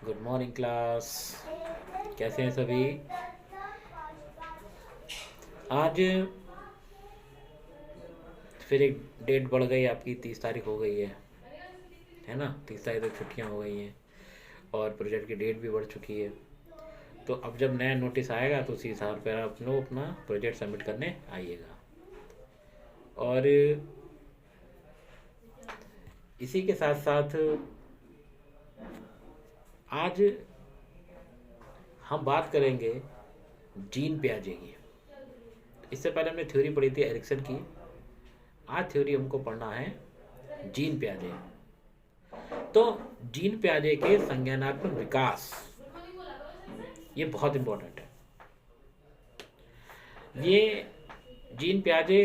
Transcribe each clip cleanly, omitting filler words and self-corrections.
Good morning class. कैसे हैं सभी? आज फिर एक डेट बढ़ गई, आपकी 30 तारीख हो गई है ना? 30 तारीख तक छुट्टियां हो गई हैं और प्रोजेक्ट की डेट भी बढ़ चुकी है। तो अब जब नया नोटिस आएगा तो उसी हिसाब पर आप लोग अपना प्रोजेक्ट सबमिट करने आइएगा। और इसी के साथ साथ आज हम बात करेंगे जीन पियाजे की। इससे पहले हमने थ्योरी पढ़ी थी एरिक्सन की। आज थ्योरी हमको पढ़ना है जीन पियाजे। तो जीन पियाजे के संज्ञानात्मक विकास, ये बहुत इंपॉर्टेंट है। ये जीन पियाजे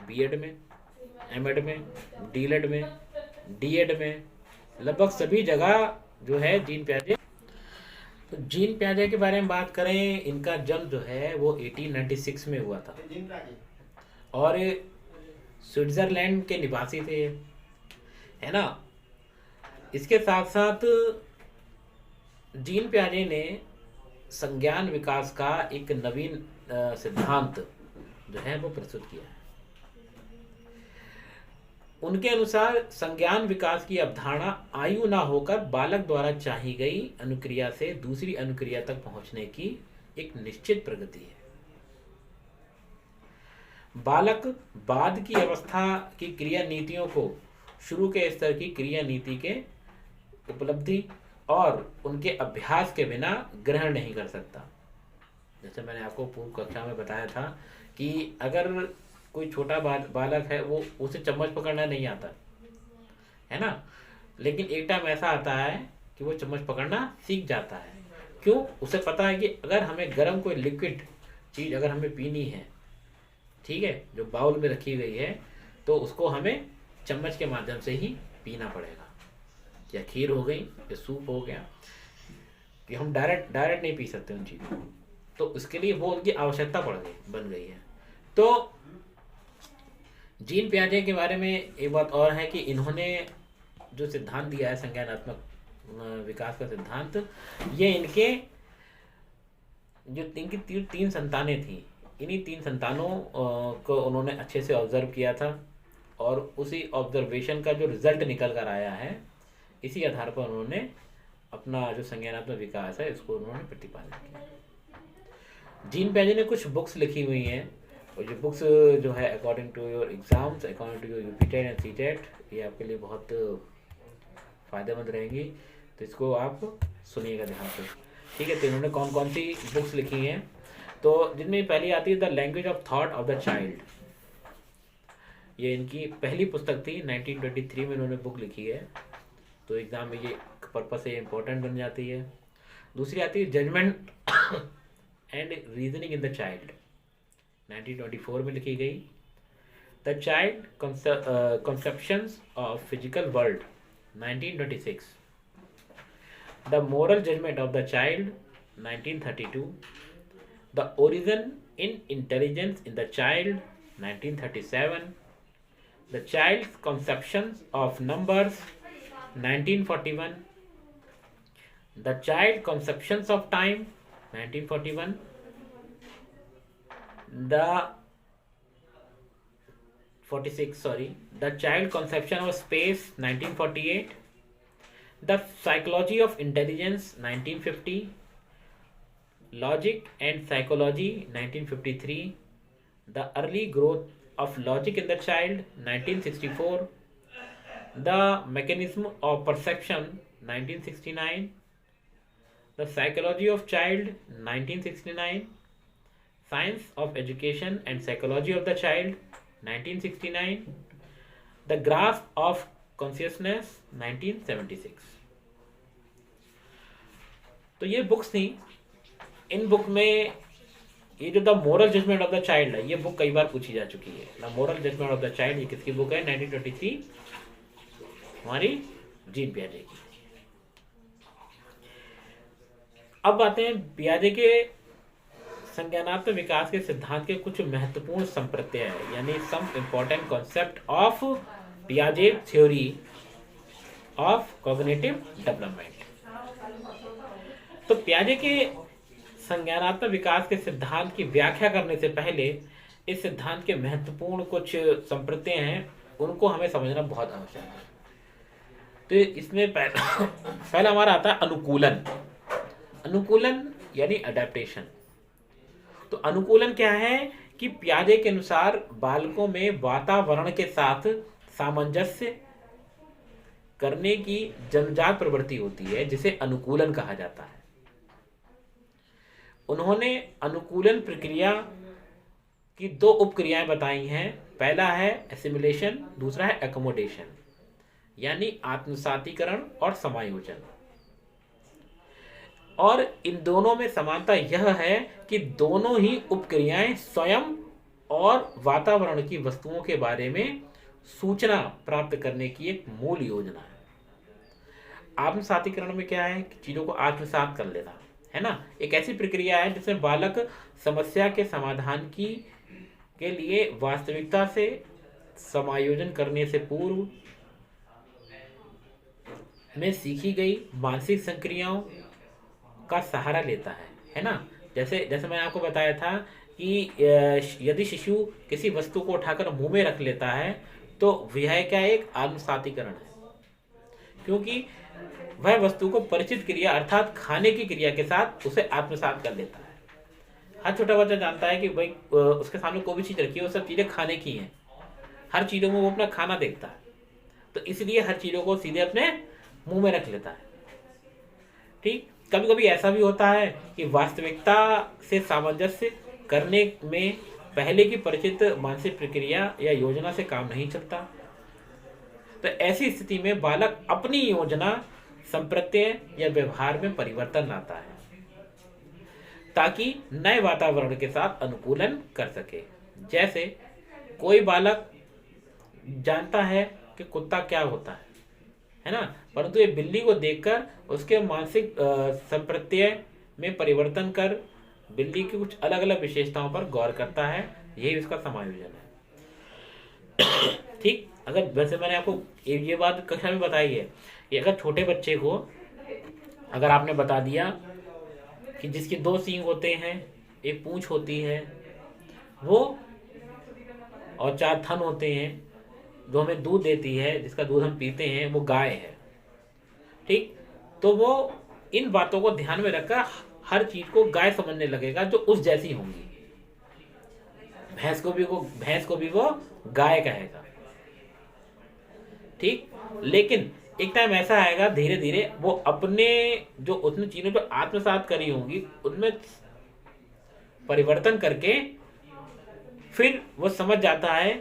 बीएड में, एमएड में, डीएड में, डीएड में, लगभग सभी जगह जो है जीन पियाजे। तो जीन पियाजे के बारे में बात करें, इनका जन्म जो है वो 1896 में हुआ था और स्विट्जरलैंड के निवासी थे, है ना। इसके साथ साथ जीन पियाजे ने संज्ञान विकास का एक नवीन सिद्धांत जो है वो प्रस्तुत किया है। उनके अनुसार संज्ञान विकास की अवधारणा आयु ना होकर बालक द्वारा चाही गई अनुक्रिया से दूसरी अनुक्रिया तक पहुंचने की एक निश्चित प्रगति है। बालक बाद की अवस्था की क्रिया नीतियों को शुरू के स्तर की क्रिया नीति के उपलब्धि और उनके अभ्यास के बिना ग्रहण नहीं कर सकता। जैसे मैंने आपको पूर्व कक्षा में बताया था कि अगर कोई छोटा बालक है, वो उसे चम्मच पकड़ना नहीं आता, है ना, लेकिन एक टाइम ऐसा आता है कि वो चम्मच पकड़ना सीख जाता है। क्यों? उसे पता है कि अगर हमें गर्म कोई लिक्विड चीज़ अगर हमें पीनी है, ठीक है, जो बाउल में रखी गई है, तो उसको हमें चम्मच के माध्यम से ही पीना पड़ेगा। या खीर हो गई या सूप हो गया, कि हम डायरेक्ट नहीं पी सकते उन चीज़ों को, तो उसके लिए वो उनकी आवश्यकता बन गई है। तो जीन पियाजे के बारे में एक बात और है कि इन्होंने जो सिद्धांत दिया है संज्ञानात्मक विकास का सिद्धांत, ये इनके जो इनकी तीन संतानें थी, इन्हीं तीन संतानों को उन्होंने अच्छे से ऑब्जर्व किया था और उसी ऑब्जर्वेशन का जो रिजल्ट निकल कर आया है, इसी आधार पर उन्होंने अपना जो संज्ञानात्मक विकास है इसको उन्होंने प्रतिपादित किया। जीन पियाजे ने कुछ बुक्स लिखी हुई हैं और ये बुक्स जो है according to your exams, according to your UPTET and CTET, ये आपके लिए बहुत फ़ायदेमंद रहेंगी। तो इसको आप सुनिएगा ध्यान से, ठीक है। तो इन्होंने कौन कौन सी बुक्स लिखी हैं, तो जिनमें पहली आती है the language of thought of the child. ये इनकी पहली पुस्तक थी, 1923 में इन्होंने बुक लिखी है, तो एग्ज़ाम में ये पर्पज से इम्पोर्टेंट बन जाती है। दूसरी आती है judgement and reasoning in the child, 1924 में लिखी गई। The child conceptions of physical world, 1926। The moral judgement of the child, 1932। The origin in intelligence in the child, 1937। The child's conceptions of numbers, 1941. The child conceptions of time, 1941. The 46, sorry. The child conception of space, 1948. The psychology of intelligence, 1950. Logic and psychology, 1953. The early growth of logic in the child, 1964. The mechanism of perception, 1969. The psychology of child, 1969. Science of education and psychology of the child, 1969. The grasp of consciousness, 1976. तो ये books थी। In book में ये जो the moral judgement of the child है, ये book कई बार पूछी जा चुकी है। The moral judgement of the child, ये किसकी बुक है? 1923, हमारी जीन पियाजे की। अब आते हैं पियाजे के संज्ञानात्मक विकास के सिद्धांत के कुछ महत्वपूर्ण संप्रत्यय है, यानी सम इंपॉर्टेंट कॉन्सेप्ट ऑफ पियाजे थ्योरी ऑफ कॉग्निटिव डेवलपमेंट। तो पियाजे के संज्ञानात्मक विकास के सिद्धांत की व्याख्या करने से पहले इस सिद्धांत के महत्वपूर्ण कुछ संप्रत्यय हैं, उनको हमें समझना बहुत आवश्यक है। तो इसमें पहला हमारा आता है अनुकूलन। अनुकूलन यानी अडेप्टेशन। तो अनुकूलन क्या है कि पियाजे के अनुसार बालकों में वातावरण के साथ सामंजस्य करने की जन्मजात प्रवृत्ति होती है, जिसे अनुकूलन कहा जाता है। उन्होंने अनुकूलन प्रक्रिया की दो उपक्रियाएं बताई हैं। पहला है एसिमिलेशन, दूसरा है एकोमोडेशन, यानी आत्मसातीकरण और समायोजन। और इन दोनों में समानता यह है कि दोनों ही उपक्रियाएं स्वयं और वातावरण की वस्तुओं के बारे में सूचना प्राप्त करने की एक मूल योजना है। आत्मसातीकरण में क्या है कि चीजों को आत्मसात कर लेना है ना, एक ऐसी प्रक्रिया है जिसमें बालक समस्या के समाधान के लिए वास्तविकता से समायोजन करने से पूर्व में सीखी गई मानसिक संक्रियाओं का सहारा लेता है ना। जैसे मैंने आपको बताया था कि यदि शिशु किसी वस्तु को उठाकर मुंह में रख लेता है तो वह क्या एक आत्मसातीकरण है, क्योंकि वह वस्तु को परिचित क्रिया अर्थात खाने की क्रिया के साथ उसे आत्मसात कर लेता है। हर छोटा बच्चा जानता है कि भाई उसके सामने कोई भी चीज रखी है वो सब चीजें खाने की हैं। हर चीजों में वो अपना खाना देखता है, तो इसलिए हर चीजों को सीधे अपने मुंह में रख लेता है। ठीक, कभी कभी ऐसा भी होता है कि वास्तविकता से सामंजस्य करने में पहले की परिचित मानसिक प्रक्रिया या योजना से काम नहीं चलता। तो ऐसी स्थिति में बालक अपनी योजना, संप्रत्यय या व्यवहार में परिवर्तन लाता है ताकि नए वातावरण के साथ अनुकूलन कर सके। जैसे कोई बालक जानता है कि कुत्ता क्या होता है ना, परंतु ये बिल्ली को देखकर उसके मानसिक संप्रत्यय में परिवर्तन कर बिल्ली की कुछ अलग अलग विशेषताओं पर गौर करता है। यही उसका समायोजन है। ठीक, अगर वैसे मैंने आपको ये बात कक्षा में बताई है कि अगर छोटे बच्चे को अगर आपने बता दिया कि जिसके दो सींग होते हैं, एक पूंछ होती है वो, और चार थन होते हैं, जो हमें दूध देती है, जिसका दूध हम पीते हैं, वो गाय है। ठीक, तो वो इन बातों को ध्यान में रखकर हर चीज को गाय समझने लगेगा जो उस जैसी होंगी। भैंस को भी वो गाय कहेगा। ठीक, लेकिन एक टाइम ऐसा आएगा धीरे धीरे वो अपने जो उसने चीजों पर आत्मसात करी होंगी उनमें परिवर्तन करके फिर वो समझ जाता है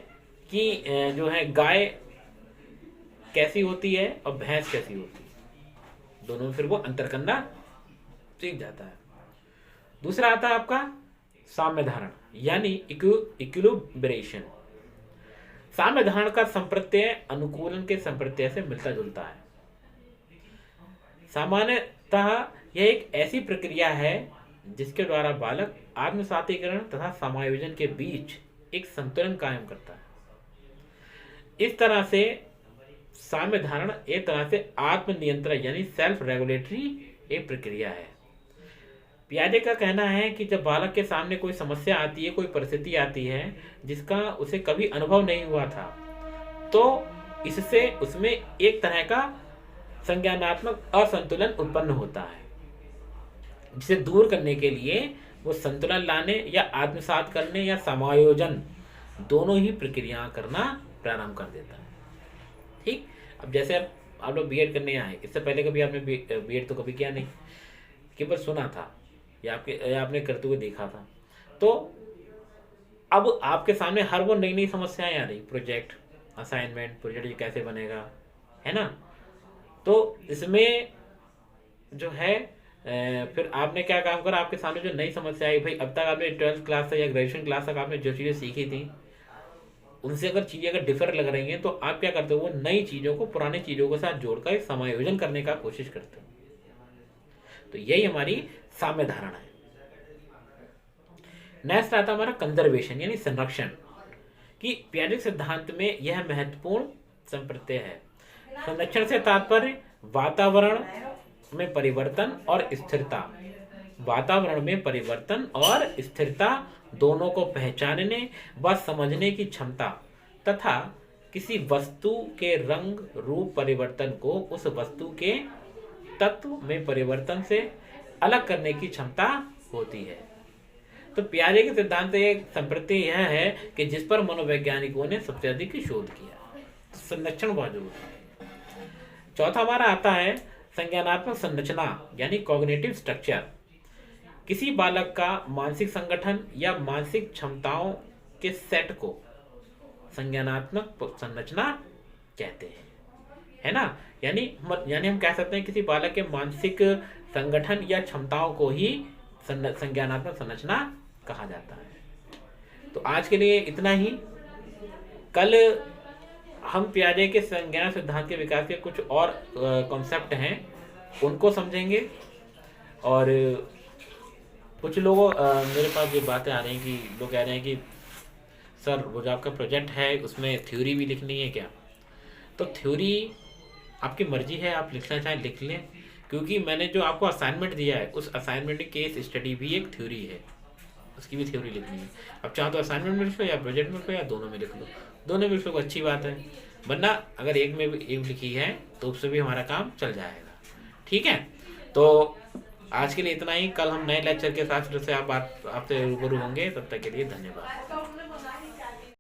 कि जो है गाय कैसी होती है और भैंस कैसी होती है। दोनों में फिर वो अंतर करना सीख जाता है। दूसरा आता है आपका साम्य धारण यानी इक्विलिब्रेशन। साम्य धारण का संप्रत्यय अनुकूलन के संप्रत्यय से मिलता जुलता है। सामान्यतः यह एक ऐसी प्रक्रिया है जिसके द्वारा बालक आत्मसातीकरण तथा समायोजन के बीच एक संतुलन कायम करता है। इस तरह से साम्य धारण एक तरह से आत्मनियंत्रण यानी सेल्फ रेगुलेटरी एक प्रक्रिया है। पियाजे का कहना है कि जब बालक के सामने कोई समस्या आती है, कोई परिस्थिति आती है जिसका उसे कभी अनुभव नहीं हुआ था, तो इससे उसमें एक तरह का संज्ञानात्मक असंतुलन उत्पन्न होता है, जिसे दूर करने के लिए वो संतुलन लाने या आत्मसात करने या समायोजन दोनों ही प्रक्रिया करना प्रारंभ कर देता है। ठीक, अब जैसे आप लोग बीएड करने आए, इससे पहले कभी आपने बीएड तो कभी किया नहीं, केवल सुना था या आपने करते हुए देखा था। तो अब आपके सामने हर वो नई नई समस्याएं आ रही, प्रोजेक्ट, असाइनमेंट, प्रोजेक्ट ये कैसे बनेगा, है ना। तो इसमें जो है फिर आपने क्या काम करा, आपके सामने जो नई समस्या आई, भाई अब तक आपने 12th क्लास या ग्रेजुएशन क्लास तक आपने जो चीज़ें सीखी थी उनसे अगर चीज़ें अगर डिफर लग रही हैं तो आप क्या करते हो, वो नई चीज़ों को पुरानी चीज़ों के साथ जोड़कर समायोजन करने का कोशिश करते हो। तो यही हमारी साम्य धारणा है। नेक्स्ट आता हमारा कंजर्वेशन यानी संरक्षण, कि पियाजे सिद्धांत में यह महत्वपूर्ण संप्रत्यय है। संरक्षण से तात्पर्य वातावरण में परिवर्तन और स्थिरता, वातावरण में परिवर्तन और स्थिरता दोनों को पहचानने व समझने की क्षमता तथा किसी वस्तु के रंग रूप परिवर्तन को उस वस्तु के तत्व में परिवर्तन से अलग करने की क्षमता होती है। तो पियाजे के सिद्धांत एक संप्रति यह है कि जिस पर मनोवैज्ञानिकों ने सबसे अधिक शोध किया। तो संरक्षण बहुत जरूरी है। चौथा हमारा आता है संज्ञानात्मक संरचना यानी कॉग्निटिव स्ट्रक्चर। किसी बालक का मानसिक संगठन या मानसिक क्षमताओं के सेट को संज्ञानात्मक संरचना कहते हैं, है ना। यानी हम कह सकते हैं किसी बालक के मानसिक संगठन या क्षमताओं को ही संज्ञानात्मक संरचना कहा जाता है। तो आज के लिए इतना ही। कल हम पियाजे के संज्ञान सिद्धांत के विकास के कुछ और कॉन्सेप्ट हैं उनको समझेंगे। और कुछ लोगों मेरे पास ये बातें आ रही हैं कि लोग कह रहे हैं कि सर वो जो आपका प्रोजेक्ट है उसमें थ्योरी भी लिखनी है क्या। तो थ्योरी आपकी मर्जी है, आप लिखना चाहें लिख लें, क्योंकि मैंने जो आपको असाइनमेंट दिया है उस असाइनमेंट केस स्टडी भी एक थ्योरी है, उसकी भी थ्योरी लिखनी है। अब चाहो तो असाइनमेंट में लिख लो या प्रोजेक्ट में लिख लो या दोनों में लिख लो, दोनों में लिख लो अच्छी बात है, वरना अगर एक में भी एक लिखी है तो उससे भी हमारा काम चल जाएगा। ठीक है, तो आज के लिए इतना ही। कल हम नए लेक्चर के साथ फिर से आपसे रूबरू होंगे। तब तक के लिए धन्यवाद।